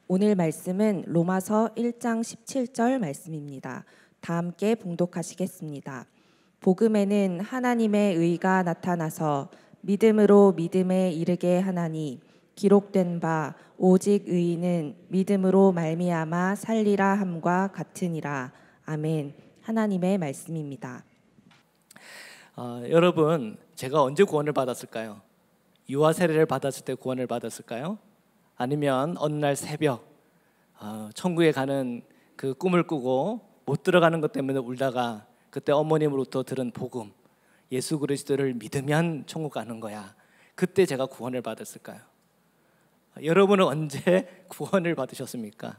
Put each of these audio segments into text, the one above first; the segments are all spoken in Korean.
오늘 말씀은 로마서 1장 17절 말씀입니다. 다 함께 봉독하시겠습니다. 복음에는 하나님의 의가 나타나서 믿음으로 믿음에 이르게 하나니 기록된 바 오직 의인은 믿음으로 말미암아 살리라 함과 같으니라. 아멘. 하나님의 말씀입니다. 여러분, 제가 언제 구원을 받았을까요? 유아 세례를 받았을 때 구원을 받았을까요? 아니면 어느 날 새벽 천국에 가는 그 꿈을 꾸고 못 들어가는 것 때문에 울다가 그때 어머님으로부터 들은 복음, 예수 그리스도를 믿으면 천국 가는 거야. 그때 제가 구원을 받았을까요? 여러분은 언제 구원을 받으셨습니까?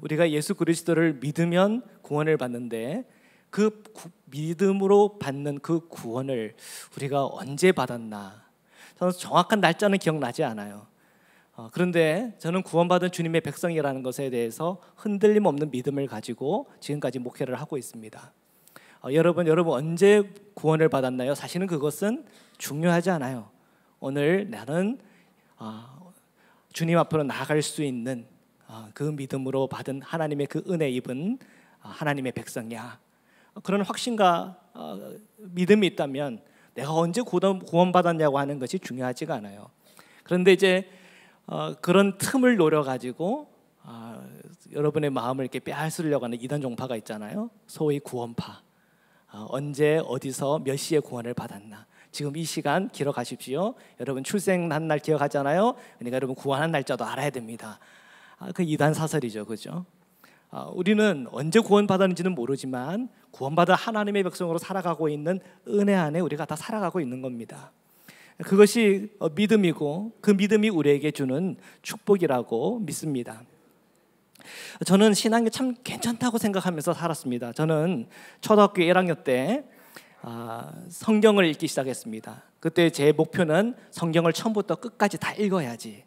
우리가 예수 그리스도를 믿으면 구원을 받는데 그 믿음으로 받는 그 구원을 우리가 언제 받았나? 저는 정확한 날짜는 기억나지 않아요. 그런데 저는 구원받은 주님의 백성이라는 것에 대해서 흔들림 없는 믿음을 가지고 지금까지 목회를 하고 있습니다. 여러분 언제 구원을 받았나요? 사실은 그것은 중요하지 않아요. 오늘 나는 주님 앞으로 나아갈 수 있는 그 믿음으로 받은 하나님의 그 은혜 입은 하나님의 백성이야. 그런 확신과 믿음이 있다면 내가 언제 구원받았냐고 하는 것이 중요하지가 않아요. 그런데 이제 그런 틈을 노려가지고 여러분의 마음을 이렇게 빼앗으려고 하는 이단 종파가 있잖아요. 소위 구원파. 언제 어디서 몇 시에 구원을 받았나. 지금 이 시간 기록하십시오. 여러분 출생한 날 기억하잖아요. 그러니까 여러분 구원한 날짜도 알아야 됩니다. 그 이단 사설이죠, 그죠? 우리는 언제 구원받았는지는 모르지만 구원받은 하나님의 백성으로 살아가고 있는 은혜 안에 우리가 다 살아가고 있는 겁니다. 그것이 믿음이고 그 믿음이 우리에게 주는 축복이라고 믿습니다. 저는 신앙이 참 괜찮다고 생각하면서 살았습니다. 저는 초등학교 1학년 때 성경을 읽기 시작했습니다. 그때 제 목표는 성경을 처음부터 끝까지 다 읽어야지.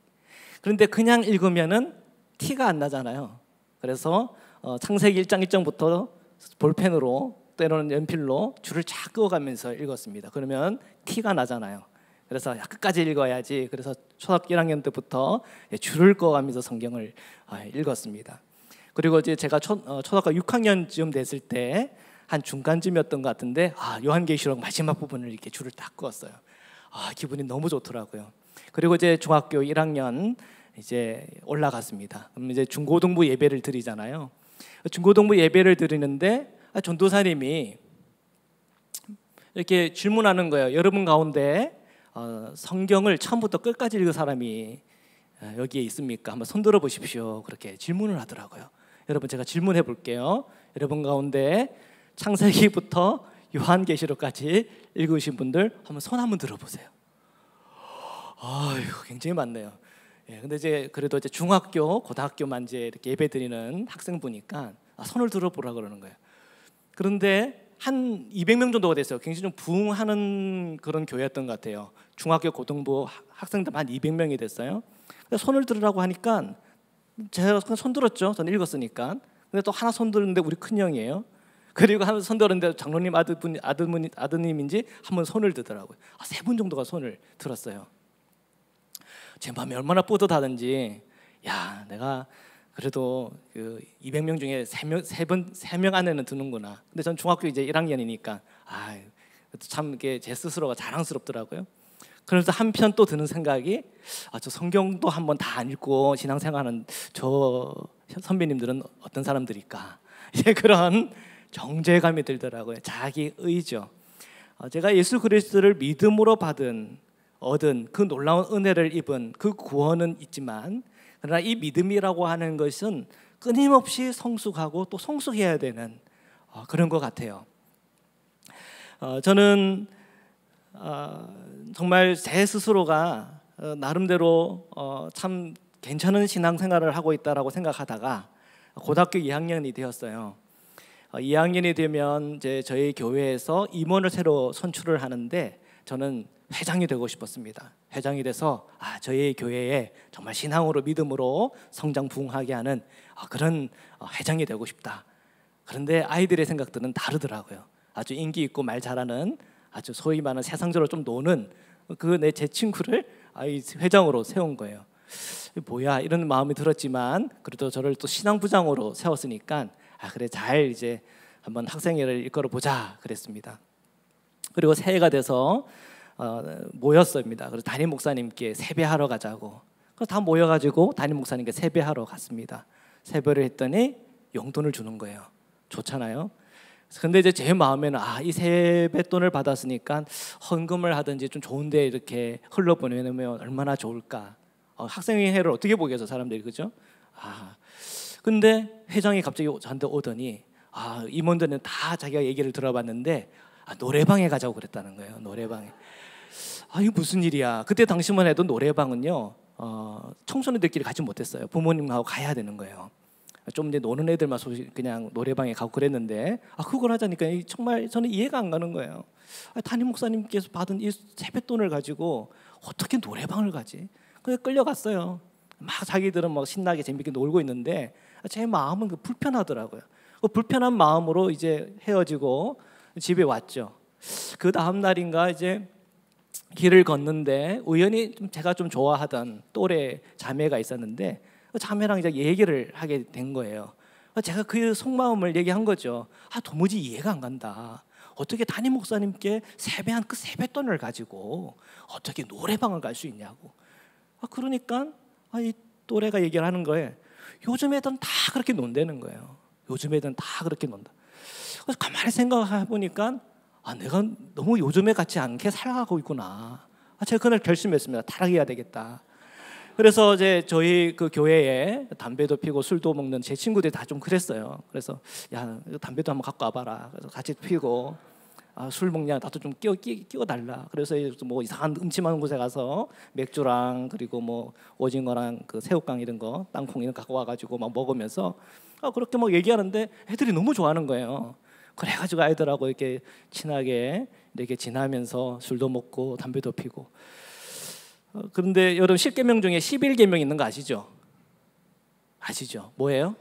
그런데 그냥 읽으면은 티가 안 나잖아요. 그래서 창세기 1장 1장부터 볼펜으로 때로는 연필로 줄을 쫙 그어가면서 읽었습니다. 그러면 티가 나잖아요. 그래서 끝까지 읽어야지. 그래서 초등학교 1학년 때부터 줄을 그어가면서 성경을 읽었습니다. 그리고 이제 제가 초등학교 6학년쯤 됐을 때 한 중간쯤이었던 것 같은데 요한계시록 마지막 부분을 이렇게 줄을 딱 그었어요. 기분이 너무 좋더라고요. 그리고 이제 중학교 1학년 이제 올라갔습니다. 그럼 이제 중고등부 예배를 드리잖아요. 중고등부 예배를 드리는데 전도사님이 이렇게 질문하는 거예요. 여러분 가운데 성경을 처음부터 끝까지 읽은 사람이 여기에 있습니까? 한번 손 들어 보십시오. 그렇게 질문을 하더라고요. 여러분 제가 질문해 볼게요. 여러분 가운데 창세기부터 요한계시록까지 읽으신 분들 한번 손 한번 들어보세요. 굉장히 많네요. 근데 이제 그래도 이제 중학교, 고등학교만 이제 이렇게 예배 드리는 학생부니까 손을 들어보라 그러는 거예요. 그런데 한 200명 정도가 됐어요. 굉장히 좀 부흥하는 그런 교회였던 것 같아요. 중학교, 고등부 학생들 한 200명이 됐어요. 손을 들으라고 하니까 제가 손 들었죠. 저는 읽었으니까. 근데 또 하나 손 들었는데 우리 큰형이에요. 그리고 하나 손 들었는데 장로님 아드님인지 한 번 손을 들더라고요. 3분 정도가 손을 들었어요. 제 마음이 얼마나 뿌듯하든지 내가 그래도 그 200명 중에 3명 안에는 드는구나. 근데 전 중학교 이제 1학년이니까 참 이게 제 스스로가 자랑스럽더라고요. 그래서 한편 또 드는 생각이 저 성경도 한번 다 안 읽고 신앙생활하는 저 선배님들은 어떤 사람들일까. 이제 그런 정죄감이 들더라고요. 자기 의죠. 제가 예수 그리스도를 믿음으로 얻은 그 놀라운 은혜를 입은 그 구원은 있지만 그러나 이 믿음이라고 하는 것은 끊임없이 성숙하고 또 성숙해야 되는 그런 것 같아요. 저는 정말 제 스스로가 나름대로 참 괜찮은 신앙생활을 하고 있다라고 생각하다가 고등학교 2학년이 되었어요. 2학년이 되면 이제 저희 교회에서 임원을 새로 선출을 하는데 저는 회장이 되고 싶었습니다. 회장이 돼서 저희 교회에 정말 신앙으로 믿음으로 성장 부흥하게 하는 그런 회장이 되고 싶다. 그런데 아이들의 생각들은 다르더라고요. 아주 인기 있고 말 잘하는 아주 소위 말하는 세상적으로 좀 노는 제 친구를 회장으로 세운 거예요. 뭐야 이런 마음이 들었지만 그래도 저를 또 신앙부장으로 세웠으니까 그래 잘 이제 한번 학생회를 이끌어 보자 그랬습니다. 그리고 새해가 돼서 모였습니다. 그래서 담임 목사님께 세배하러 가자고. 그래서 다 모여가지고 담임 목사님께 세배하러 갔습니다. 세배를 했더니 용돈을 주는 거예요. 좋잖아요. 근데 이제 제 마음에는 이 세뱃돈을 받았으니까 헌금을 하든지 좀 좋은데 이렇게 흘러보내면 얼마나 좋을까. 학생회를 어떻게 보겠어 사람들이, 그죠? 근데 회장이 갑자기 저한테 오더니 임원들은 다 자기가 얘기를 들어봤는데 노래방에 가자고 그랬다는 거예요. 노래방에. 이게 무슨 일이야. 그때 당시만 해도 노래방은요 청소년들끼리 가지 못했어요. 부모님하고 가야 되는 거예요. 좀 이제 노는 애들만 그냥 노래방에 가고 그랬는데 그걸 하자니까 정말 저는 이해가 안 가는 거예요. 담임 목사님께서 받은 이 세뱃돈을 가지고 어떻게 노래방을 가지? 그래서 끌려갔어요. 막 자기들은 막 신나게 재밌게 놀고 있는데 제 마음은 불편하더라고요. 그 불편한 마음으로 이제 헤어지고 집에 왔죠. 그 다음 날인가 이제 길을 걷는데 우연히 제가 좀 좋아하던 또래 자매가 있었는데 그 자매랑 이제 얘기를 하게 된 거예요. 제가 그 속마음을 얘기한 거죠. 도무지 이해가 안 간다. 어떻게 담임 목사님께 세배한 그 세뱃돈을 가지고 어떻게 노래방을 갈 수 있냐고. 그러니까 이 또래가 얘기를 하는 거예요. 요즘 애들은 다 그렇게 논다는 거예요. 요즘 애들은 다 그렇게 논다. 그래서 가만히 생각해 보니까 내가 너무 요즘에 같지 않게 살아가고 있구나. 제가 그날 결심했습니다. 타락해야 되겠다. 그래서 이제 저희 그 교회에 담배도 피고 술도 먹는 제 친구들이 다 좀 그랬어요. 그래서 야 담배도 한번 갖고 와봐라. 그래서 같이 피고 술 먹냐 나도 좀 끼워 달라. 그래서 뭐 이상한 음침한 곳에 가서 맥주랑 그리고 뭐 오징어랑 그 새우깡 이런 거 땅콩 이런 거 갖고 와가지고 막 먹으면서 그렇게 막 얘기하는데 애들이 너무 좋아하는 거예요. 그래가지고 아이들하고 이렇게 친하게 이렇게 지나면서 술도 먹고 담배도 피고. 그런데 여러분 10계명 중에 11계명 있는 거 아시죠? 아시죠? 뭐예요?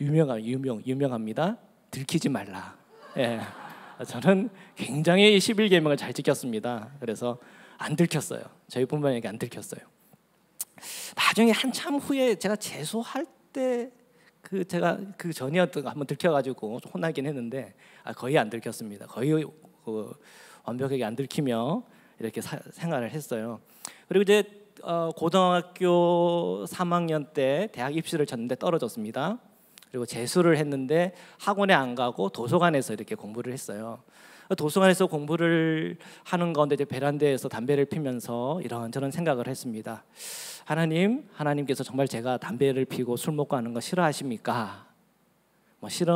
유명합니다. 들키지 말라. 예. 저는 굉장히 11계명을 잘 지켰습니다. 그래서 안 들켰어요. 저희 부모님에게 안 들켰어요. 나중에 한참 후에 제가 재수할 때 제가 그 전이었던 거 한번 들켜가지고 혼나긴 했는데 거의 안 들켰습니다. 거의 완벽하게 안 들키며 이렇게 생활을 했어요. 그리고 이제 고등학교 3학년 때 대학 입시를 쳤는데 떨어졌습니다. 그리고 재수를 했는데 학원에 안 가고 도서관에서 이렇게 공부를 했어요. 도서관에서 공부를 하는 가운데 이제 베란다에서 담배를 피면서 이런저런 생각을 했습니다. 하나님께서 정말 제가 담배를 피고 술 먹고 하는 거 싫어하십니까?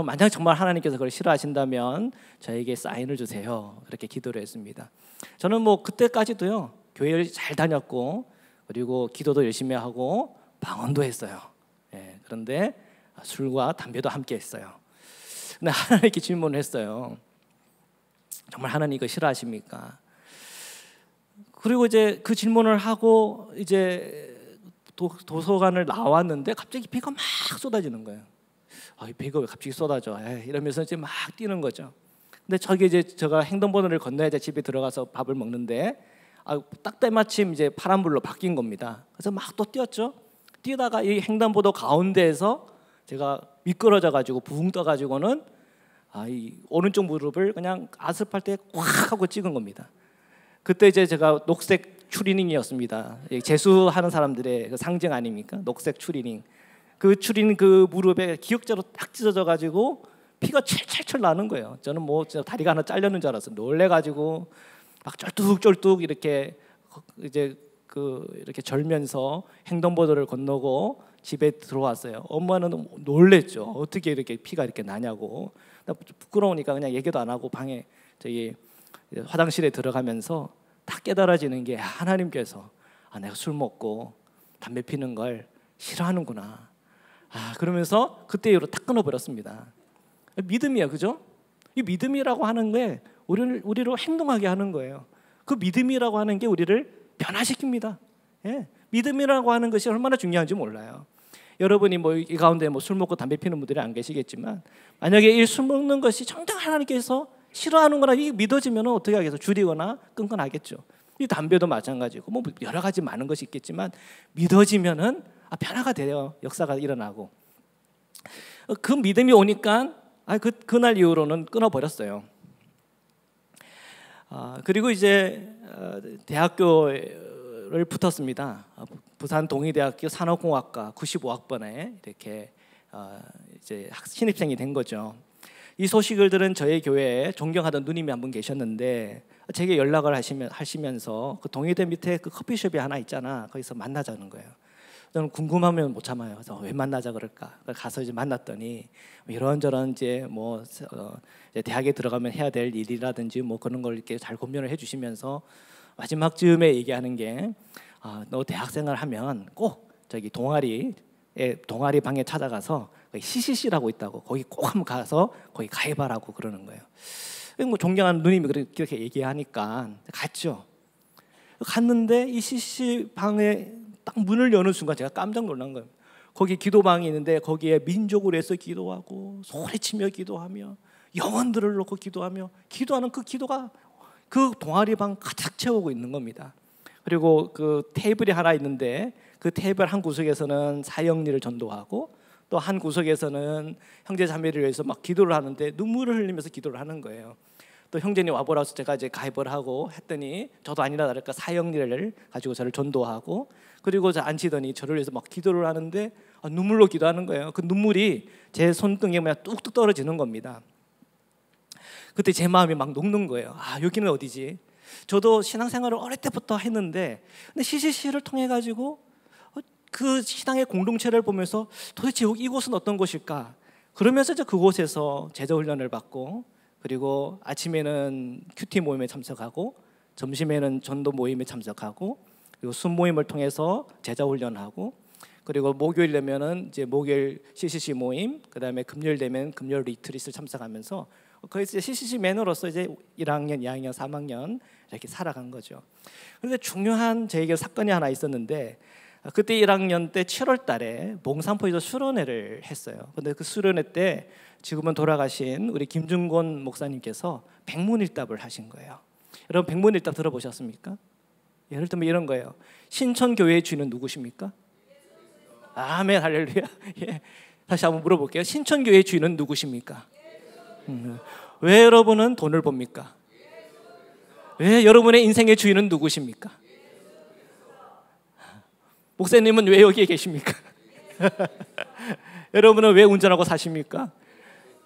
만약 정말 하나님께서 그걸 싫어하신다면 저에게 사인을 주세요. 그렇게 기도를 했습니다. 저는 그때까지도요 교회를 잘 다녔고 그리고 기도도 열심히 하고 방언도 했어요. 그런데 술과 담배도 함께 했어요. 근데 하나님께 질문을 했어요. 정말 하나님 이거 싫어하십니까? 그리고 이제 그 질문을 하고 이제 도서관을 나왔는데 갑자기 비가 막 쏟아지는 거예요. 비가 왜 갑자기 쏟아져? 이러면서 이제 막 뛰는 거죠. 근데 저기 이제 제가 횡단보도를 건너야 집에 들어가서 밥을 먹는데 딱 때마침 이제 파란불로 바뀐 겁니다. 그래서 막 또 뛰었죠. 뛰다가 이 횡단보도 가운데에서 제가 미끄러져 가지고 붕 떠 가지고는 이 오른쪽 무릎을 그냥 아스팔트에 꽉 하고 찍은 겁니다. 그때 이제 제가 녹색 추리닝이었습니다. 재수하는 사람들의 그 상징 아닙니까? 녹색 추리닝. 그 추리닝 그 무릎에 기역자로 딱 찢어져 가지고 피가 철철철 나는 거예요. 저는 진짜 다리가 하나 잘렸는 줄 알았어요. 놀래 가지고 막 쩔뚝쩔뚝 이렇게 이제 이렇게 절면서 횡단보도를 건너고 집에 들어왔어요. 엄마는 놀랬죠. 어떻게 이렇게 피가 이렇게 나냐고. 부끄러우니까 그냥 얘기도 안 하고 방에 저기 화장실에 들어가면서 딱 깨달아지는 게 하나님께서 내가 술 먹고 담배 피는 걸 싫어하는구나. 그러면서 그때 이후로 딱 끊어버렸습니다. 믿음이야, 그죠? 이 믿음이라고 하는 게 우리를 행동하게 하는 거예요. 그 믿음이라고 하는 게 우리를 변화시킵니다. 믿음이라고 하는 것이 얼마나 중요한지 몰라요. 여러분이 이 가운데 술 먹고 담배 피는 분들이 안 계시겠지만 만약에 이 술 먹는 것이 정작 하나님께서 싫어하는거나 믿어지면 어떻게 하겠어? 줄이거나 끊거나 하겠죠. 이 담배도 마찬가지고 뭐 여러 가지 많은 것이 있겠지만 믿어지면은 변화가 돼요. 역사가 일어나고. 그 믿음이 오니까 그날 이후로는 끊어버렸어요. 그리고 이제 대학교를 붙었습니다. 부산 동의대학교 산업공학과 95학번에 이렇게 이제 신입생이 된 거죠. 이 소식을 들은 저희 교회에 존경하던 누님이 한 분 계셨는데 제게 연락을 하시면서 그 동의대 밑에 그 커피숍이 하나 있잖아. 거기서 만나자는 거예요. 저는 궁금하면 못 참아요. 그래서 왜 만나자 그럴까? 가서 이제 만났더니 이런저런 이제 뭐 이제 대학에 들어가면 해야 될 일이라든지 뭐 그런 걸 이렇게 잘 고민을 해주시면서 마지막 즈음에 얘기하는 게 너 대학생활 하면 꼭 저기 동아리 방에 찾아가서 CCC라고 있다고 거기 꼭 한번 가서 거기 가입하라고 그러는 거예요. 뭐 존경하는 누님이 그렇게 얘기하니까 갔죠. 갔는데 이 CCC 방에 딱 문을 여는 순간 제가 깜짝 놀란 거예요. 거기 기도방이 있는데 거기에 민족을 해서 기도하고 소리치며 기도하며 영혼들을 놓고 기도하며 기도하는 그 기도가 그 동아리 방 가득 채우고 있는 겁니다. 그리고 그 테이블이 하나 있는데 그 테이블 한 구석에서는 사형리를 전도하고 또 한 구석에서는 형제 자매를 위해서 막 기도를 하는데 눈물을 흘리면서 기도를 하는 거예요. 또 형제님 와보라서 제가 이제 가입을 하고 했더니 저도 아니나 다를까 사형리를 가지고 저를 전도하고 그리고 앉히더니 저를 위해서 막 기도를 하는데 눈물로 기도하는 거예요. 그 눈물이 제 손등에 그냥 뚝뚝 떨어지는 겁니다. 그때 제 마음이 막 녹는 거예요. 여기는 어디지? 저도 신앙생활을 어릴 때부터 했는데 근데 CCC를 통해 가지고 그 신앙의 공동체를 보면서 도대체 이곳은 어떤 곳일까? 그러면서 이제 그곳에서 제자 훈련을 받고 그리고 아침에는 큐티 모임에 참석하고 점심에는 전도 모임에 참석하고 그리고 순모임을 통해서 제자 훈련하고 그리고 목요일 되면은 이제 목요일 CCC 모임, 그다음에 금요일 되면 금요일 리트릿을 참석하면서 거기서 CCC 맨으로서 이제 1학년, 2학년, 3학년 이렇게 살아간 거죠. 그런데 중요한 저에게 사건이 하나 있었는데 그때 1학년 때 7월 달에 몽산포에서 수련회를 했어요. 근데 그 수련회 때 지금은 돌아가신 우리 김준곤 목사님께서 백문일답을 하신 거예요. 여러분 백문일답 들어보셨습니까? 예를 들면 이런 거예요. 신천교회의 주인은 누구십니까? 아멘 할렐루야. 예. 다시 한번 물어볼게요. 신천교회의 주인은 누구십니까? 왜 여러분은 돈을 봅니까? 왜 여러분의 인생의 주인은 누구십니까? 목사님은 왜 여기에 계십니까? 여러분은 왜 운전하고 사십니까?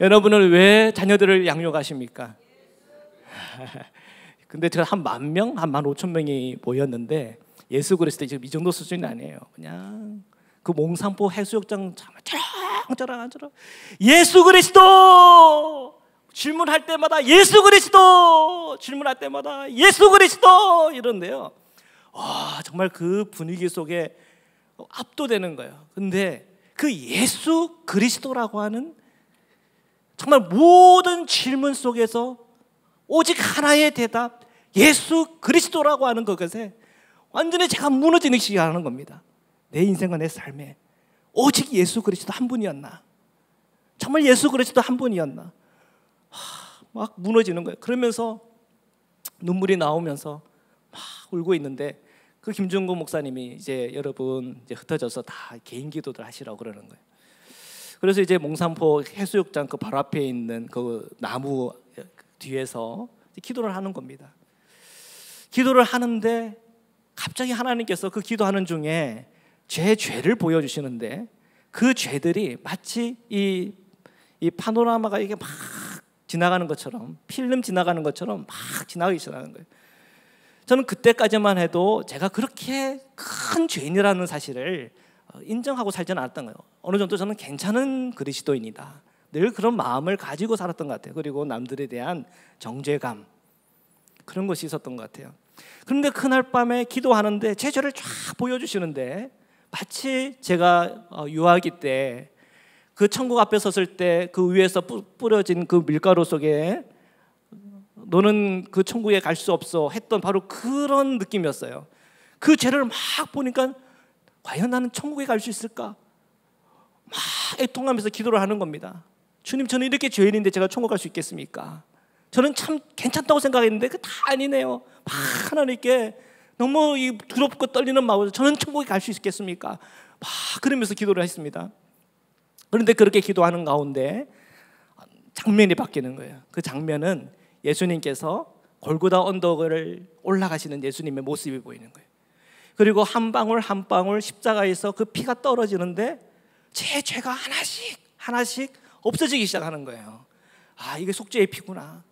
여러분은 왜 자녀들을 양육하십니까? 근데 제가 한 10,000명, 한 15,000명이 모였는데 예수 그리스도 지금 이 정도 수준이 아니에요. 그냥 그 몽산포 해수욕장 쩌렁쩌렁 예수 그리스도 질문할 때마다 예수 그리스도 질문할 때마다 예수 그리스도 이런데요. 와 정말 그 분위기 속에 압도되는 거예요. 근데 그 예수 그리스도라고 하는 정말 모든 질문 속에서 오직 하나의 대답 예수 그리스도라고 하는 그것에 완전히 제가 무너지는 시간하는 겁니다. 내 인생과 내 삶에 오직 예수 그리스도 한 분이었나? 정말 예수 그리스도 한 분이었나? 막 무너지는 거예요. 그러면서 눈물이 나오면서 막 울고 있는데 그 김준곤 목사님이 이제 여러분 이제 흩어져서 다 개인 기도들 하시라고 그러는 거예요. 그래서 이제 몽산포 해수욕장 그 바로 앞에 있는 그 나무 뒤에서 기도를 하는 겁니다. 기도를 하는데 갑자기 하나님께서 그 기도하는 중에 제 죄를 보여주시는데 그 죄들이 마치 이 파노라마가 이게 막 지나가는 것처럼 필름 지나가는 것처럼 막 지나가기 시작하는 거예요. 저는 그때까지만 해도 제가 그렇게 큰 죄인이라는 사실을 인정하고 살지는 않았던 거예요. 어느 정도 저는 괜찮은 그리스도인이다. 늘 그런 마음을 가지고 살았던 것 같아요. 그리고 남들에 대한 정죄감 그런 것이 있었던 것 같아요. 그런데 그날 밤에 기도하는데 제 죄를 쫙 보여주시는데 마치 제가 유아기 때 그 천국 앞에 섰을 때 그 위에서 뿌려진 그 밀가루 속에 너는 그 천국에 갈 수 없어 했던 바로 그런 느낌이었어요. 그 죄를 막 보니까 과연 나는 천국에 갈 수 있을까? 막 애통하면서 기도를 하는 겁니다. 주님 저는 이렇게 죄인인데 제가 천국 갈 수 있겠습니까? 저는 참 괜찮다고 생각했는데 그 다 아니네요. 막 하나님께 너무 이 두렵고 떨리는 마음으로 저는 천국에 갈 수 있겠습니까? 막 그러면서 기도를 했습니다. 그런데 그렇게 기도하는 가운데 장면이 바뀌는 거예요. 그 장면은 예수님께서 골고다 언덕을 올라가시는 예수님의 모습이 보이는 거예요. 그리고 한 방울 한 방울 십자가에서 그 피가 떨어지는데 제 죄가 하나씩 하나씩 없어지기 시작하는 거예요. 아, 이게 속죄의 피구나.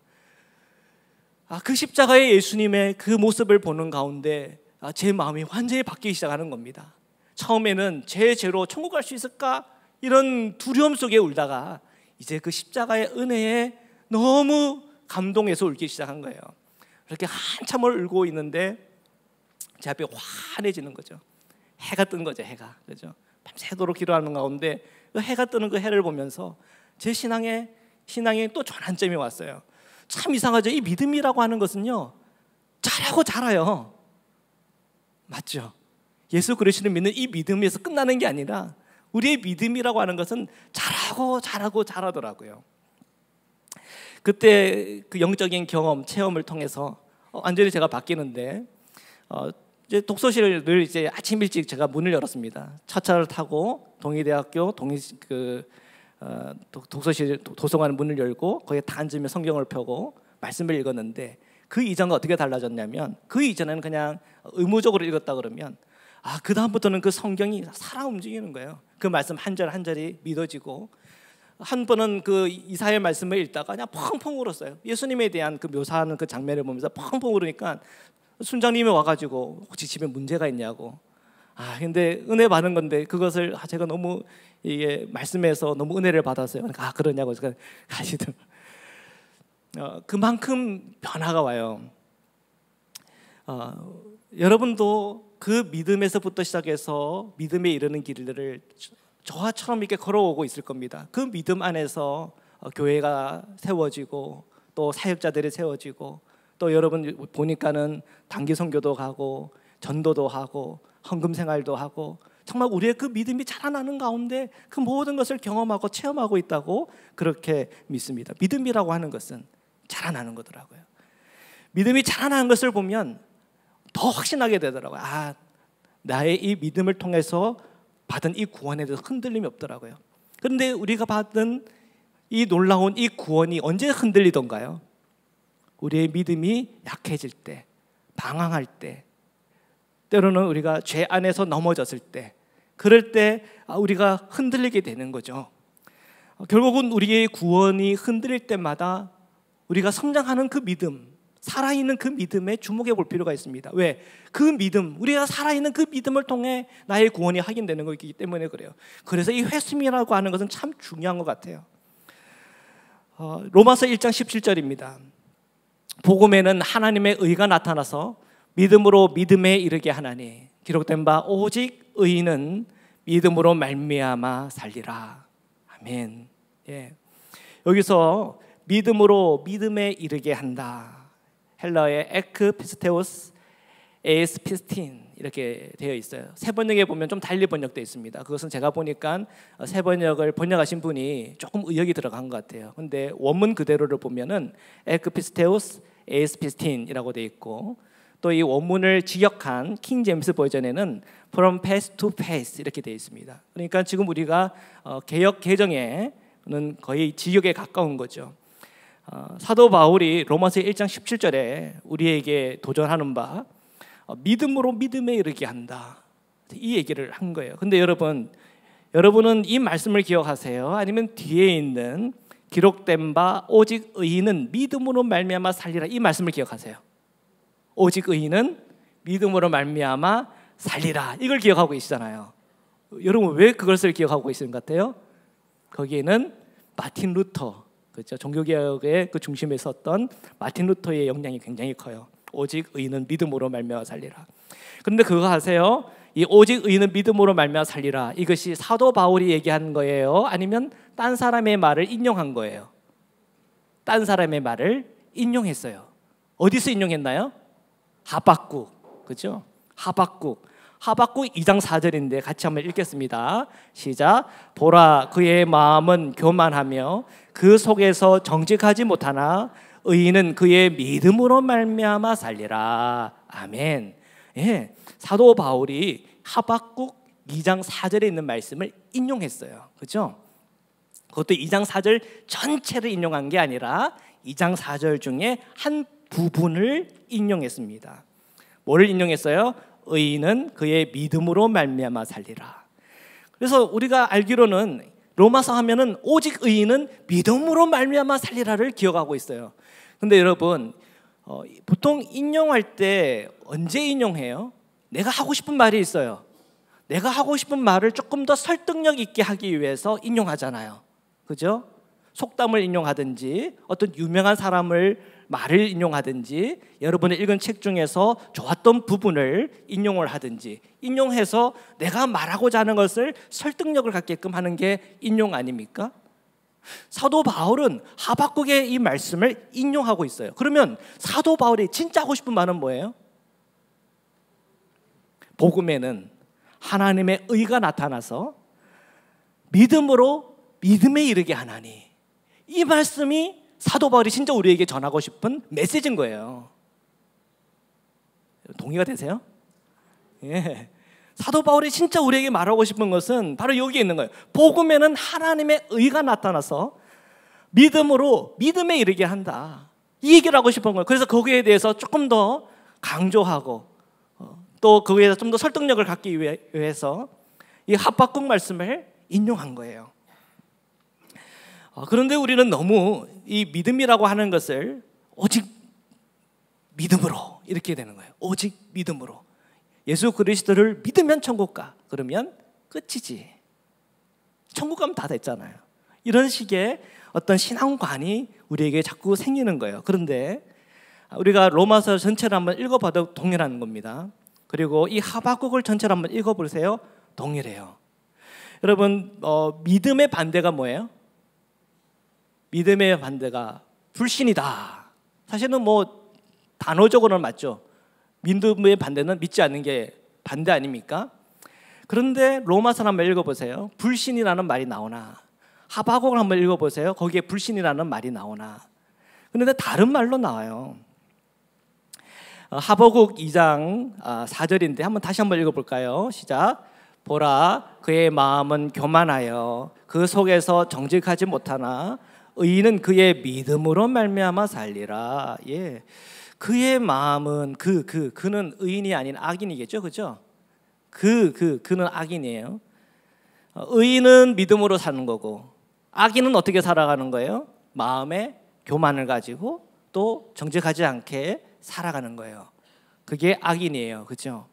아, 그 십자가의 예수님의 그 모습을 보는 가운데 제 마음이 완전히 바뀌기 시작하는 겁니다. 처음에는 제 죄로 천국 갈 수 있을까? 이런 두려움 속에 울다가 이제 그 십자가의 은혜에 너무 감동해서 울기 시작한 거예요. 그렇게 한참을 울고 있는데 제 앞에 환해지는 거죠. 해가 뜬 거죠, 해가. 그죠? 밤새도록 기도하는 가운데 그 해가 뜨는 그 해를 보면서 제 신앙에 또 전환점이 왔어요. 참 이상하죠. 이 믿음이라고 하는 것은요, 잘하고 자라요. 맞죠? 예수 그리스도를 믿는 이 믿음에서 끝나는 게 아니라 우리의 믿음이라고 하는 것은 잘하고 자라더라고요. 그때 그 영적인 경험, 체험을 통해서 완전히 제가 바뀌는데 이제 독서실을 늘 이제 아침 일찍 제가 문을 열었습니다. 차차를 타고 동의대학교 독서실 도서관 문을 열고 거기에 다 앉으면 성경을 펴고 말씀을 읽었는데 그 이전과 어떻게 달라졌냐면 그 이전에는 그냥 의무적으로 읽었다 그러면 그 다음부터는 그 성경이 살아 움직이는 거예요. 그 말씀 한 절 한 절이 믿어지고 한 번은 그 이사야의 말씀을 읽다가 그냥 펑펑 울었어요. 예수님에 대한 그 묘사하는 그 장면을 보면서 펑펑 울으니까 순장님이 와가지고 혹시 집에 문제가 있냐고. 근데 은혜 받은 건데 그것을 제가 너무 이게 말씀에서 너무 은혜를 받았어요. 그러니까 그러냐고 제가 가시더라고요. 그만큼 변화가 와요. 여러분도 그 믿음에서부터 시작해서 믿음에 이르는 길들을 저와처럼 이렇게 걸어오고 있을 겁니다. 그 믿음 안에서 교회가 세워지고 또 사역자들이 세워지고 또 여러분 보니까는 단기 선교도 가고 전도도 하고 헌금 생활도 하고 정말 우리의 그 믿음이 자라나는 가운데 그 모든 것을 경험하고 체험하고 있다고 그렇게 믿습니다. 믿음이라고 하는 것은 자라나는 거더라고요. 믿음이 자라나는 것을 보면 더 확신하게 되더라고요. 나의 이 믿음을 통해서 받은 이 구원에 대해서 흔들림이 없더라고요. 그런데 우리가 받은 이 놀라운 이 구원이 언제 흔들리던가요? 우리의 믿음이 약해질 때, 방황할 때, 때로는 우리가 죄 안에서 넘어졌을 때, 그럴 때 우리가 흔들리게 되는 거죠. 결국은 우리의 구원이 흔들릴 때마다 우리가 성장하는 그 믿음, 살아있는 그 믿음에 주목해 볼 필요가 있습니다. 왜? 그 믿음, 우리가 살아있는 그 믿음을 통해 나의 구원이 확인되는 거기 때문에 그래요. 그래서 이 회심이라고 하는 것은 참 중요한 것 같아요. 로마서 1장 17절입니다. 복음에는 하나님의 의가 나타나서 믿음으로 믿음에 이르게 하나니 기록된 바 오직 의인은 믿음으로 말미암아 살리라. 아멘. 예. 여기서 믿음으로 믿음에 이르게 한다. 헬라어의 에크피스테오스 에스피스틴 이렇게 되어 있어요. 세 번역에 보면 좀 달리 번역되어 있습니다. 그것은 제가 보니까 세 번역을 번역하신 분이 조금 의역이 들어간 것 같아요. 근데 원문 그대로를 보면은 에크피스테오스 에스피스틴이라고 되어 있고 또 이 원문을 직역한 킹 제임스 버전에는 from face to face 이렇게 되어 있습니다. 그러니까 지금 우리가 개역 개정에는 거의 직역에 가까운 거죠. 사도 바울이 로마서 1장 17절에 우리에게 도전하는 바 믿음으로 믿음에 이르게 한다 이 얘기를 한 거예요. 근데 여러분은 이 말씀을 기억하세요? 아니면 뒤에 있는 기록된 바 오직 의인은 믿음으로 말미암아 살리라 이 말씀을 기억하세요? 오직 의인은 믿음으로 말미암아 살리라 이걸 기억하고 계시잖아요. 여러분 왜 그것을 기억하고 계시는 것 같아요? 거기에는 마틴 루터, 그렇죠? 종교개혁의 그 중심에 섰던 마틴 루터의 영향이 굉장히 커요. 오직 의인은 믿음으로 말미암아 살리라. 그런데 그거 아세요? 이 오직 의인은 믿음으로 말미암아 살리라 이것이 사도 바울이 얘기한 거예요? 아니면 딴 사람의 말을 인용한 거예요? 딴 사람의 말을 인용했어요. 어디서 인용했나요? 하박국, 그렇죠? 하박국 2장 4절인데 같이 한번 읽겠습니다. 시작. 보라 그의 마음은 교만하며 그 속에서 정직하지 못하나 의인은 그의 믿음으로 말미암아 살리라. 아멘. 예, 사도 바울이 하박국 2장 4절에 있는 말씀을 인용했어요. 그렇죠? 그것도 2장 4절 전체를 인용한 게 아니라 2장 4절 중에 한 부분을 인용했습니다. 뭐를 인용했어요? 의인은 그의 믿음으로 말미암아 살리라. 그래서 우리가 알기로는 로마서 하면은 오직 의인은 믿음으로 말미암아 살리라를 기억하고 있어요. 근데 여러분, 보통 인용할 때 언제 인용해요? 내가 하고 싶은 말이 있어요. 내가 하고 싶은 말을 조금 더 설득력 있게 하기 위해서 인용하잖아요. 그죠? 속담을 인용하든지 어떤 유명한 사람을 말을 인용하든지 여러분이 읽은 책 중에서 좋았던 부분을 인용을 하든지 인용해서 내가 말하고자 하는 것을 설득력을 갖게끔 하는 게 인용 아닙니까? 사도 바울은 하박국의 이 말씀을 인용하고 있어요. 그러면 사도 바울이 진짜 하고 싶은 말은 뭐예요? 복음에는 하나님의 의가 나타나서 믿음으로 믿음에 이르게 하나니, 이 말씀이 사도 바울이 진짜 우리에게 전하고 싶은 메시지인 거예요. 동의가 되세요? 예. 사도 바울이 진짜 우리에게 말하고 싶은 것은 바로 여기에 있는 거예요. 복음에는 하나님의 의가 나타나서 믿음으로 믿음에 이르게 한다, 이 얘기를 하고 싶은 거예요. 그래서 거기에 대해서 조금 더 강조하고 또 거기에 대해서 좀 더 설득력을 갖기 위해서 이 하박국 말씀을 인용한 거예요. 그런데 우리는 너무 이 믿음이라고 하는 것을 오직 믿음으로 이렇게 되는 거예요. 오직 믿음으로. 예수 그리스도를 믿으면 천국 가. 그러면 끝이지. 천국 가면 다 됐잖아요. 이런 식의 어떤 신앙관이 우리에게 자꾸 생기는 거예요. 그런데 우리가 로마서 전체를 한번 읽어봐도 동일한 겁니다. 그리고 이 하박국을 전체를 한번 읽어보세요. 동일해요. 여러분, 믿음의 반대가 뭐예요? 믿음의 반대가 불신이다. 사실은 뭐 단어적으로는 맞죠. 믿음의 반대는 믿지 않는 게 반대 아닙니까? 그런데 로마서 한번 읽어보세요. 불신이라는 말이 나오나, 하박국을 한번 읽어보세요. 거기에 불신이라는 말이 나오나. 그런데 다른 말로 나와요. 하박국 2장 4절인데 한번 다시 한번 읽어볼까요? 시작. 보라, 그의 마음은 교만하여 그 속에서 정직하지 못하나 의인은 그의 믿음으로 말미암아 살리라. 예, 그의 마음은 그는 의인이 아닌 악인이겠죠, 그죠? 그는 악인이에요. 의인은 믿음으로 사는 거고 악인은 어떻게 살아가는 거예요? 마음에 교만을 가지고 또 정직하지 않게 살아가는 거예요. 그게 악인이에요, 그죠?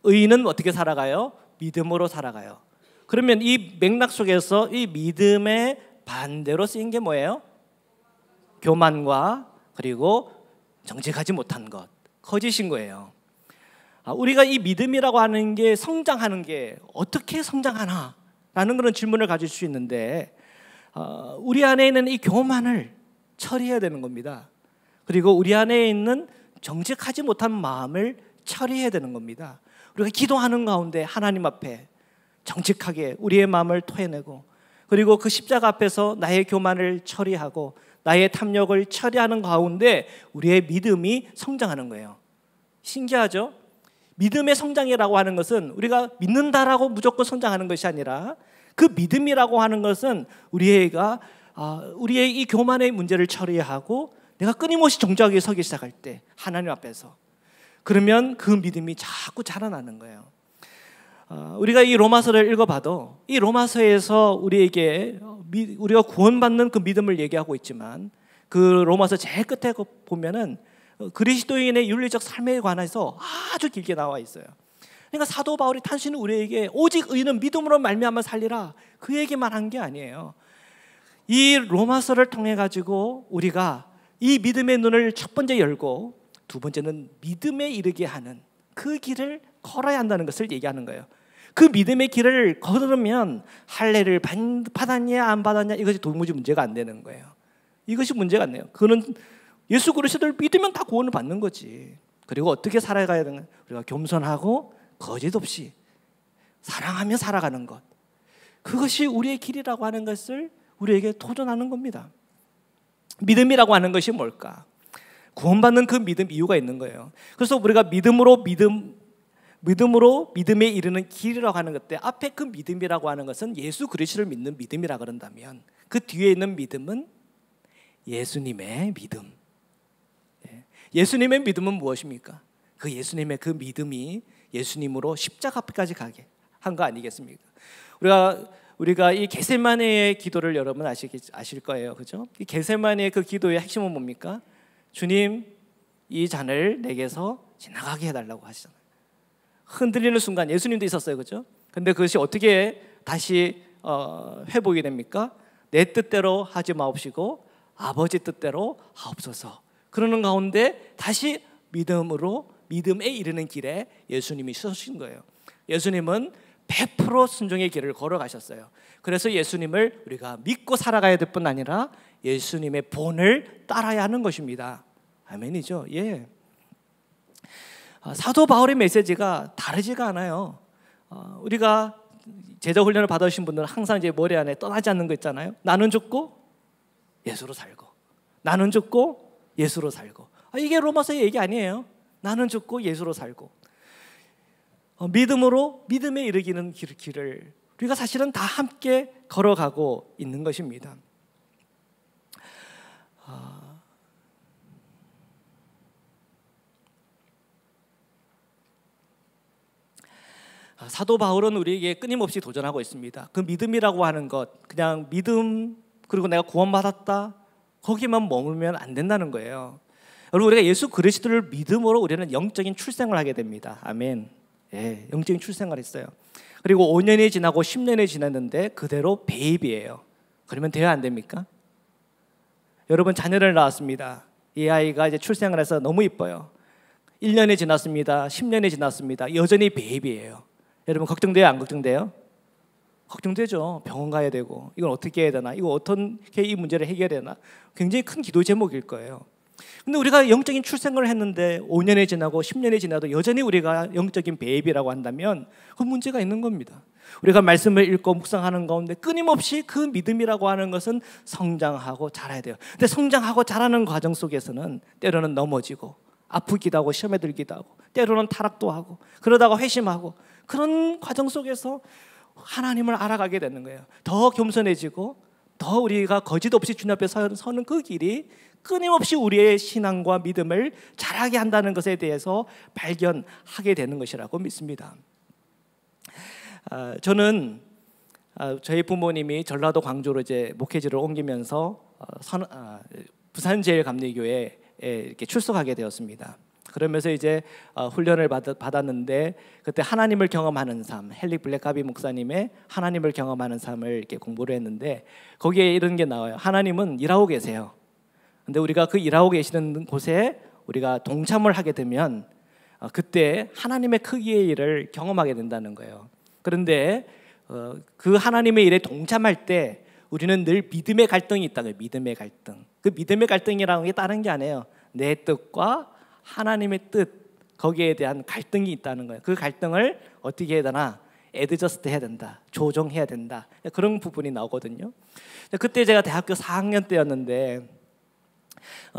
의인은 어떻게 살아가요? 믿음으로 살아가요. 그러면 이 맥락 속에서 이 믿음의 반대로 쓰인 게 뭐예요? 교만과 그리고 정직하지 못한 것, 거짓인 거예요. 우리가 이 믿음이라고 하는 게 성장하는 게 어떻게 성장하나 라는 그런 질문을 가질 수 있는데 우리 안에 있는 이 교만을 처리해야 되는 겁니다. 그리고 우리 안에 있는 정직하지 못한 마음을 처리해야 되는 겁니다. 우리가 기도하는 가운데 하나님 앞에 정직하게 우리의 마음을 토해내고 그리고 그 십자가 앞에서 나의 교만을 처리하고 나의 탐욕을 처리하는 가운데 우리의 믿음이 성장하는 거예요. 신기하죠? 믿음의 성장이라고 하는 것은 우리가 믿는다라고 무조건 성장하는 것이 아니라 그 믿음이라고 하는 것은 우리의 이 교만의 문제를 처리하고 내가 끊임없이 정직하게 서기 시작할 때 하나님 앞에서, 그러면 그 믿음이 자꾸 자라나는 거예요. 우리가 이 로마서를 읽어봐도 이 로마서에서 우리에게 우리가 구원받는 그 믿음을 얘기하고 있지만 그 로마서 제일 끝에 보면은 그리스도인의 윤리적 삶에 관해서 아주 길게 나와 있어요. 그러니까 사도 바울이 단순히 우리에게 오직 의인은 믿음으로 말미암아 살리라 그 얘기만 한 게 아니에요. 이 로마서를 통해 가지고 우리가 이 믿음의 눈을 첫 번째 열고 두 번째는 믿음에 이르게 하는 그 길을 걸어야 한다는 것을 얘기하는 거예요. 그 믿음의 길을 걸으면 할례를 받았냐 안 받았냐 이것이 도무지 문제가 안 되는 거예요. 이것이 문제가 안 돼요. 그는 예수 그리스도를 믿으면 다 구원을 받는 거지. 그리고 어떻게 살아가야 되는, 우리가 겸손하고 거짓 없이 사랑하며 살아가는 것, 그것이 우리의 길이라고 하는 것을 우리에게 도전하는 겁니다. 믿음이라고 하는 것이 뭘까? 구원받는 그 믿음 이유가 있는 거예요. 그래서 우리가 믿음으로 믿음에 이르는 길이라고 하는 것 때 앞에 그 믿음이라고 하는 것은 예수 그리스도를 믿는 믿음이라 그런다면 그 뒤에 있는 믿음은 예수님의 믿음. 예수님의 믿음은 무엇입니까? 그 예수님의 그 믿음이 예수님으로 십자가 앞까지 가게 한 거 아니겠습니까? 우리가 이 겟세마네의 기도를 여러분 아실 거예요, 그죠? 이 겟세마네의 그 기도의 핵심은 뭡니까? 주님, 이 잔을 내게서 지나가게 해달라고 하시잖아요. 흔들리는 순간 예수님도 있었어요, 그죠? 근데 그것이 어떻게 다시 회복이 됩니까? 내 뜻대로 하지 마옵시고 아버지 뜻대로 하옵소서. 그러는 가운데 다시 믿음에 이르는 길에 예수님이 서신 거예요. 예수님은 100% 순종의 길을 걸어가셨어요. 그래서 예수님을 우리가 믿고 살아가야 될 뿐 아니라 예수님의 본을 따라야 하는 것입니다. 아멘이죠. 예. 사도 바울의 메시지가 다르지가 않아요. 우리가 제자 훈련을 받으신 분들은 항상 이제 머리 안에 떠나지 않는 거 있잖아요. 나는 죽고 예수로 살고, 나는 죽고 예수로 살고. 이게 로마서의 얘기 아니에요. 나는 죽고 예수로 살고, 믿음으로 믿음에 이르기는 길을 우리가 사실은 다 함께 걸어가고 있는 것입니다. 사도 바울은 우리에게 끊임없이 도전하고 있습니다. 그 믿음이라고 하는 것, 그냥 믿음 그리고 내가 구원받았다 거기만 머물면 안 된다는 거예요. 여러분, 우리가 예수 그리스도를 믿음으로 우리는 영적인 출생을 하게 됩니다. 아멘. 예, 영적인 출생을 했어요. 그리고 5년이 지나고 10년이 지났는데 그대로 베이비예요. 그러면 돼야 안 됩니까? 여러분, 자녀를 낳았습니다. 이 아이가 이제 출생을 해서 너무 이뻐요. 1년이 지났습니다. 10년이 지났습니다. 여전히 베이비예요. 여러분, 걱정돼요? 안 걱정돼요? 걱정되죠. 병원 가야 되고 이건 어떻게 해야 되나, 이거 어떻게 이 문제를 해결해야 되나, 굉장히 큰 기도 제목일 거예요. 근데 우리가 영적인 출생을 했는데 5년이 지나고 10년이 지나도 여전히 우리가 영적인 베이비라고 한다면 그 문제가 있는 겁니다. 우리가 말씀을 읽고 묵상하는 가운데 끊임없이 그 믿음이라고 하는 것은 성장하고 자라야 돼요. 근데 성장하고 자라는 과정 속에서는 때로는 넘어지고 아프기도 하고 시험에 들기도 하고 때로는 타락도 하고 그러다가 회심하고, 그런 과정 속에서 하나님을 알아가게 되는 거예요. 더 겸손해지고 더 우리가 거짓 없이 주님 앞에 서는 그 길이 끊임없이 우리의 신앙과 믿음을 자라게 한다는 것에 대해서 발견하게 되는 것이라고 믿습니다. 저는 저희 부모님이 전라도 광주로 이제 목회지를 옮기면서 부산제일감리교회에 이렇게 출석하게 되었습니다. 그러면서 이제 훈련을 받았는데 그때 하나님을 경험하는 삶, 헨릭 블랙가비 목사님의 하나님을 경험하는 삶을 이렇게 공부를 했는데 거기에 이런 게 나와요. 하나님은 일하고 계세요. 근데 우리가 그 일하고 계시는 곳에 우리가 동참을 하게 되면 그때 하나님의 크기의 일을 경험하게 된다는 거예요. 그런데 그 하나님의 일에 동참할 때 우리는 늘 믿음의 갈등이 있다고요. 믿음의 갈등. 그 믿음의 갈등이라는 게 다른 게 아니에요. 내 뜻과 하나님의 뜻, 거기에 대한 갈등이 있다는 거예요. 그 갈등을 어떻게 해야 되나? 애드저스트 해야 된다, 조정해야 된다, 그런 부분이 나오거든요. 그때 제가 대학교 4학년 때였는데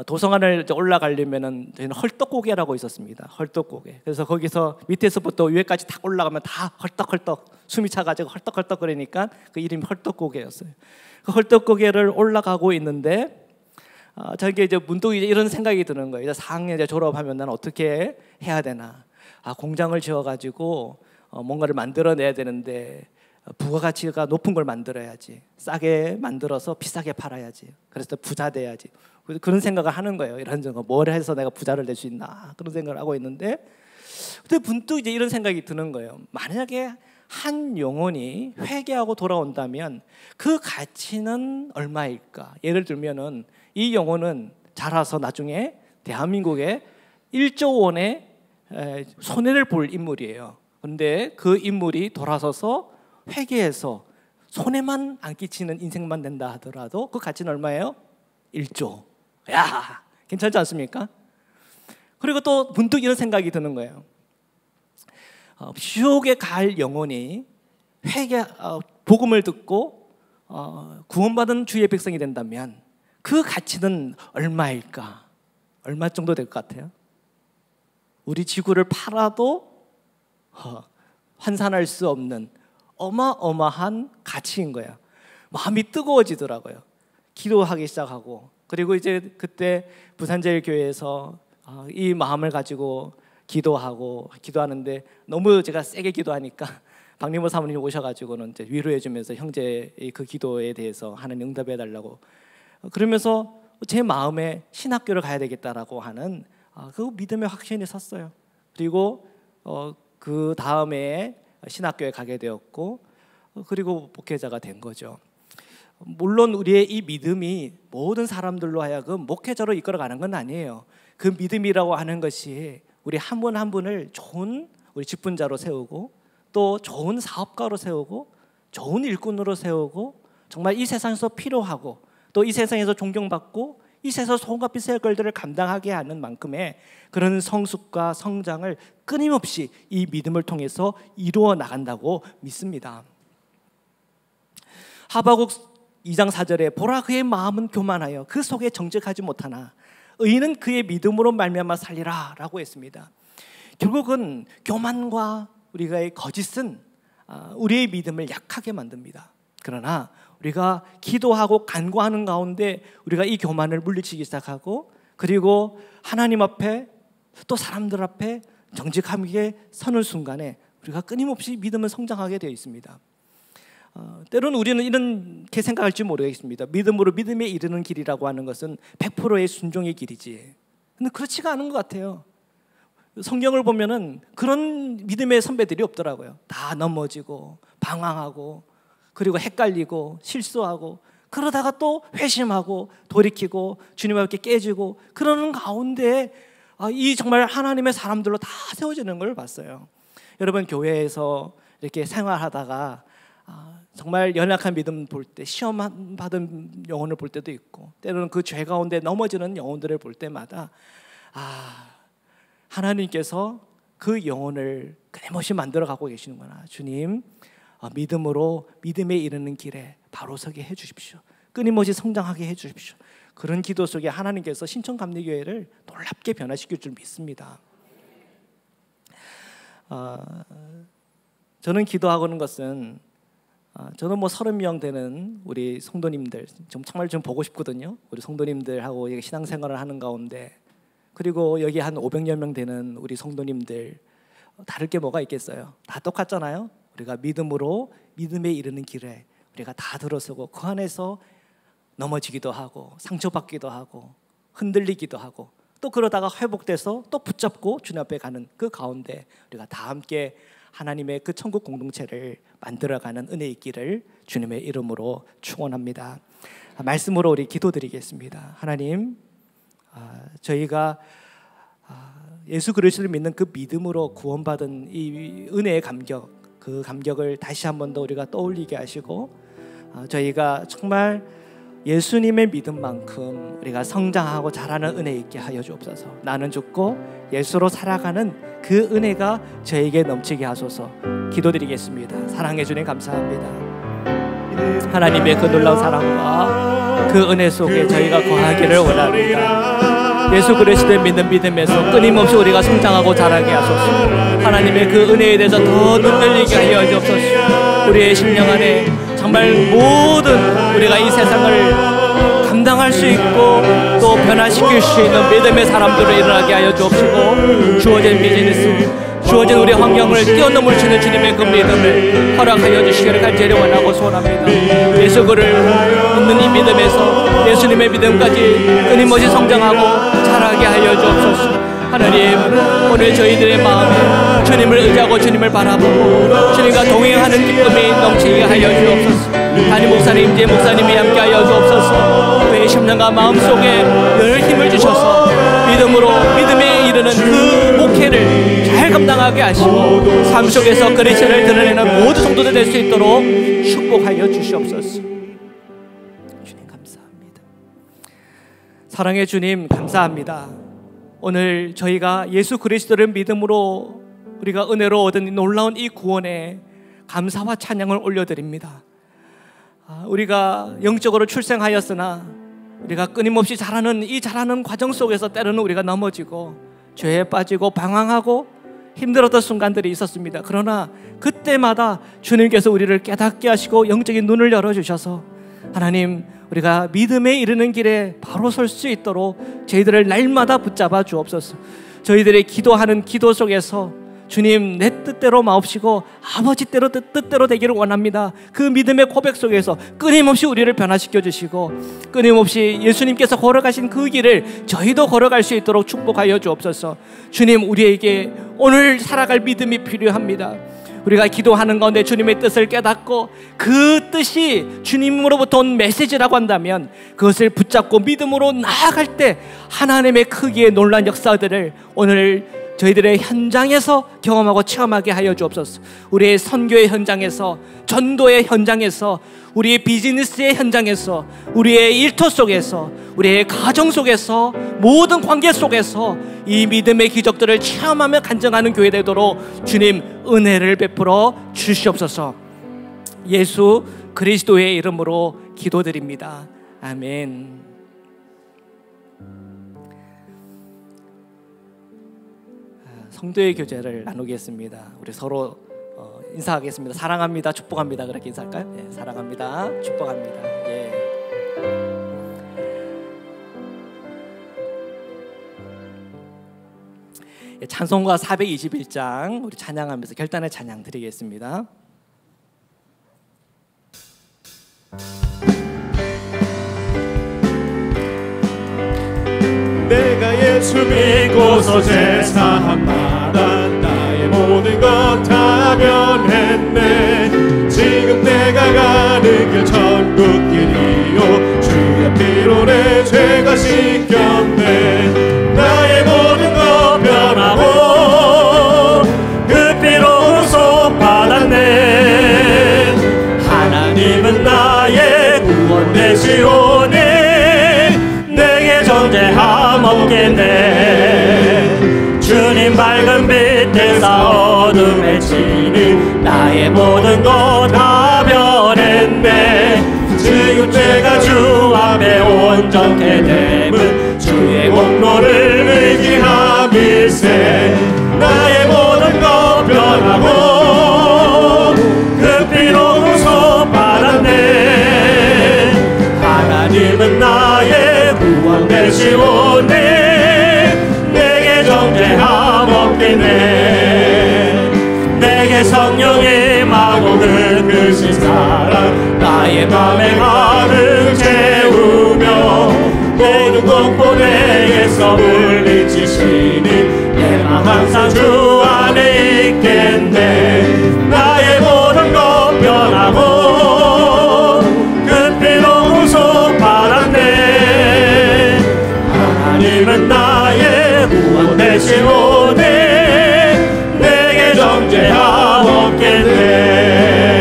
도성안을 올라가려면은 저희는 헐떡고개라고 있었습니다. 헐떡고개. 그래서 거기서 밑에서부터 위에까지 다 올라가면 다 헐떡헐떡 숨이 차가지고 헐떡헐떡 그러니까 그 이름이 헐떡고개였어요. 그 헐떡고개를 올라가고 있는데 저게 이제 문득 이런 생각이 드는 거예요. 이제 4학년 이제 졸업하면 난 어떻게 해야 되나? 공장을 지어가지고 뭔가를 만들어내야 되는데 부가가치가 높은 걸 만들어야지, 싸게 만들어서 비싸게 팔아야지, 그래서 부자 돼야지, 그런 생각을 하는 거예요. 이런저런 뭘 해서 내가 부자를 될 수 있나, 그런 생각을 하고 있는데 그때 문득 이제 이런 생각이 드는 거예요. 만약에 한 영혼이 회개하고 돌아온다면 그 가치는 얼마일까? 예를 들면은 이 영혼은 자라서 나중에 대한민국에 1조 원의 손해를 볼 인물이에요. 그런데 그 인물이 돌아서서 회개해서 손해만 안 끼치는 인생만 된다 하더라도 그 가치는 얼마예요? 1조. 야, 괜찮지 않습니까? 그리고 또 문득 이런 생각이 드는 거예요. 지옥에 갈 영혼이 복음을 듣고 구원받은 주의 백성이 된다면 그 가치는 얼마일까? 얼마 정도 될 것 같아요? 우리 지구를 팔아도 환산할 수 없는 어마어마한 가치인 거예요. 마음이 뜨거워지더라고요. 기도하기 시작하고, 그리고 이제 그때 부산제일교회에서 이 마음을 가지고 기도하는데 너무 제가 세게 기도하니까 박리모 사모님 오셔가지고는 이제 위로해주면서 형제의 그 기도에 대해서 하는 응답해달라고, 그러면서 제 마음에 신학교를 가야 되겠다라고 하는 그 믿음의 확신이 섰어요. 그리고 그 다음에 신학교에 가게 되었고, 그리고 목회자가 된 거죠. 물론 우리의 이 믿음이 모든 사람들로 하여금 목회자로 이끌어가는 건 아니에요. 그 믿음이라고 하는 것이 우리 한 분 한 분을 좋은 우리 직분자로 세우고, 또 좋은 사업가로 세우고, 좋은 일꾼으로 세우고, 정말 이 세상에서 필요하고 또 이 세상에서 존경받고 이 세상 소금과 빛의 걸들을 감당하게 하는 만큼의 그런 성숙과 성장을 끊임없이 이 믿음을 통해서 이루어 나간다고 믿습니다. 하박국 2장 4절에 보라 그의 마음은 교만하여 그 속에 정직하지 못하나 의인은 그의 믿음으로 말미암아 살리라 라고 했습니다. 결국은 교만과 우리가의 거짓은 우리의 믿음을 약하게 만듭니다. 그러나 우리가 기도하고 간구하는 가운데 우리가 이 교만을 물리치기 시작하고, 그리고 하나님 앞에 또 사람들 앞에 정직하게 서는 순간에 우리가 끊임없이 믿음은 성장하게 되어 있습니다. 때로는 우리는 이렇게 생각할지 모르겠습니다. 믿음으로 믿음에 이르는 길이라고 하는 것은 100%의 순종의 길이지. 근데 그렇지가 않은 것 같아요. 성경을 보면은 그런 믿음의 선배들이 없더라고요. 다 넘어지고 방황하고, 그리고 헷갈리고 실수하고, 그러다가 또 회심하고 돌이키고 주님 앞에 깨지고, 그러는 가운데 이 정말 하나님의 사람들로 다 세워지는 걸 봤어요. 여러분, 교회에서 이렇게 생활하다가 정말 연약한 믿음 볼 때, 시험 받은 영혼을 볼 때도 있고, 때로는 그 죄 가운데 넘어지는 영혼들을 볼 때마다 하나님께서 그 영혼을 끊임없이 만들어가고 계시는구나. 주님, 믿음으로 믿음에 이르는 길에 바로 서게 해주십시오. 끊임없이 성장하게 해주십시오. 그런 기도 속에 하나님께서 신천감리교회를 놀랍게 변화시킬 줄 믿습니다. 저는 기도하고는 것은 저는 30명 되는 우리 성도님들 정말 좀 보고 싶거든요. 우리 성도님들하고 신앙생활을 하는 가운데, 그리고 여기 한 500여 명 되는 우리 성도님들, 다를 게 뭐가 있겠어요? 다 똑같잖아요. 우리가 믿음으로 믿음에 이르는 길에 우리가 다 들어서고, 그 안에서 넘어지기도 하고 상처받기도 하고 흔들리기도 하고, 또 그러다가 회복돼서 또 붙잡고 주님 앞에 가는 그 가운데 우리가 다 함께 하나님의 그 천국 공동체를 만들어가는 은혜 있기를 주님의 이름으로 축원합니다. 말씀으로 우리 기도드리겠습니다. 하나님, 저희가 예수 그리스도를 믿는 그 믿음으로 구원받은 이 은혜의 감격, 그 감격을 다시 한 번 더 우리가 떠올리게 하시고, 저희가 정말 예수님의 믿음만큼 우리가 성장하고 자라는 은혜 있게 하여 주옵소서. 나는 죽고 예수로 살아가는 그 은혜가 저에게 넘치게 하소서. 기도드리겠습니다. 사랑해 주님 감사합니다. 하나님의 그 놀라운 사랑과 그 은혜 속에 저희가 거하기를 원합니다. 예수 그리스도를 믿는 믿음에서 끊임없이 우리가 성장하고 자라게 하소서. 하나님의 그 은혜에 대해서 더 눈들리게 하여 주옵소서. 우리의 심령 안에 정말 모든 우리가 이 세상을 감당할 수 있고 또 변화시킬 수 있는 믿음의 사람들을 일어나게 하여 주옵시고, 주어진 비즈니스, 주어진 우리 환경을 뛰어넘을 수 있는 주님의 그 믿음을 허락하여 주시기를 간절히 원하고 소원합니다. 예수 그를 믿는 이 믿음에서 예수님의 믿음까지 끊임없이 성장하고 자라게 하여 주옵소서. 하나님, 오늘 저희들의 마음에 주님을 의지하고 주님을 바라보고 주님과 동행하는 기쁨이 넘치게 하여 주옵소서. 담임 목사님, 제 목사님이 함께 하여 주옵소서. 그의 심령과 마음속에 늘 힘을 주셔서 믿음으로 믿음에 이르는 그 목회를 잘 감당하게 하시고 삶 속에서 그리스도를 드러내는 모든 성도들 될 수 있도록 축복하여 주시옵소서. 주님 감사합니다. 사랑의 주님 감사합니다. 오늘 저희가 예수 그리스도를 믿음으로 우리가 은혜로 얻은 놀라운 이 구원에 감사와 찬양을 올려드립니다. 우리가 영적으로 출생하였으나 우리가 끊임없이 자라는 과정 속에서 때로는 우리가 넘어지고 죄에 빠지고 방황하고 힘들었던 순간들이 있었습니다. 그러나 그때마다 주님께서 우리를 깨닫게 하시고 영적인 눈을 열어주셔서 하나님, 우리가 믿음에 이르는 길에 바로 설 수 있도록 저희들을 날마다 붙잡아 주옵소서. 저희들의 기도하는 기도 속에서 주님, 내 뜻대로 마옵시고 아버지 뜻대로 되기를 원합니다. 그 믿음의 고백 속에서 끊임없이 우리를 변화시켜 주시고 끊임없이 예수님께서 걸어가신 그 길을 저희도 걸어갈 수 있도록 축복하여 주옵소서. 주님, 우리에게 오늘 살아갈 믿음이 필요합니다. 우리가 기도하는 가운데 주님의 뜻을 깨닫고 그 뜻이 주님으로부터 온 메시지라고 한다면 그것을 붙잡고 믿음으로 나아갈 때 하나님의 크기의 놀라운 역사들을 오늘 저희들의 현장에서 경험하고 체험하게 하여 주옵소서. 우리의 선교의 현장에서, 전도의 현장에서, 우리의 비즈니스의 현장에서, 우리의 일터 속에서, 우리의 가정 속에서, 모든 관계 속에서 이 믿음의 기적들을 체험하며 간증하는 교회 되도록 주님 은혜를 베풀어 주시옵소서. 예수 그리스도의 이름으로 기도드립니다. 아멘. 성도의 교제를 나누겠습니다. 우리 서로 인사하겠습니다. 사랑합니다, 축복합니다. 그렇게 인사할까요? 네, 사랑합니다, 축복합니다. 예. 찬송가 421장 우리 찬양하면서 결단의 찬양 드리겠습니다. 내가 예수 믿고서 제사한 마다 나의 모든 것 다 변했네. 지금 내가 가는 길 천국길이요 주의 피로 내 죄가 씻겼네. 나의 모든 것 변하고 그 피로 구속 받았네. 하나님은 나의 구원 되시오니 내게 존재함 없겠네. 주님 밝은 빛에서 어둠에 치니 나의 모든 것 다 변했네. 지금 내가 주 앞에 온전케 됨은 주의 공로를 의지함일세. 나의 모든 것 변하고 그 피로 구속 받았네. 하나님은 나의 구원 되시오니 내게 정죄함 없겠네. 내게 성령이 임하고 그크신 사랑 나의 맘에 가득 채우며 모든 공포 내게서 물리치시니 내 맘 항상 주 안에 있겠네. 나의 모든 것 변하고 그 피로 구속 받았네. 하나님은 나의 구원 되시오니 내게 정죄함 없겠네.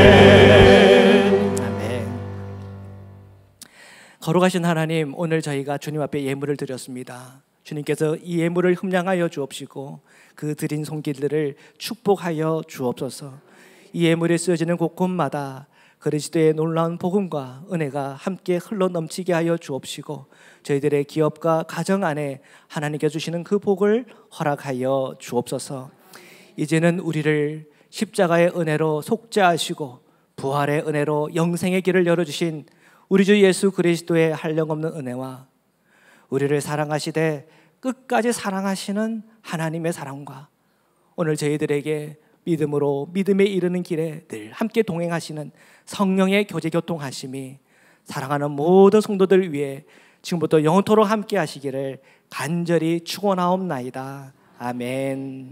아멘. 걸어가신 하나님, 오늘 저희가 주님 앞에 예물을 드렸습니다. 주님께서 이 예물을 흠량하여 주옵시고 그 드린 손길들을 축복하여 주옵소서. 이 예물에 쓰여지는 곳곳마다 그리스도의 놀라운 복음과 은혜가 함께 흘러 넘치게 하여 주옵시고 저희들의 기업과 가정 안에 하나님께 주시는 그 복을 허락하여 주옵소서. 이제는 우리를 십자가의 은혜로 속죄하시고 부활의 은혜로 영생의 길을 열어주신 우리 주 예수 그리스도의 한량없는 은혜와 우리를 사랑하시되 끝까지 사랑하시는 하나님의 사랑과 오늘 저희들에게 믿음으로 믿음에 이르는 길에 늘 함께 동행하시는 성령의 교제 교통하심이 사랑하는 모든 성도들 위해 지금부터 영원토록 함께 하시기를 간절히 축원하옵나이다. 아멘.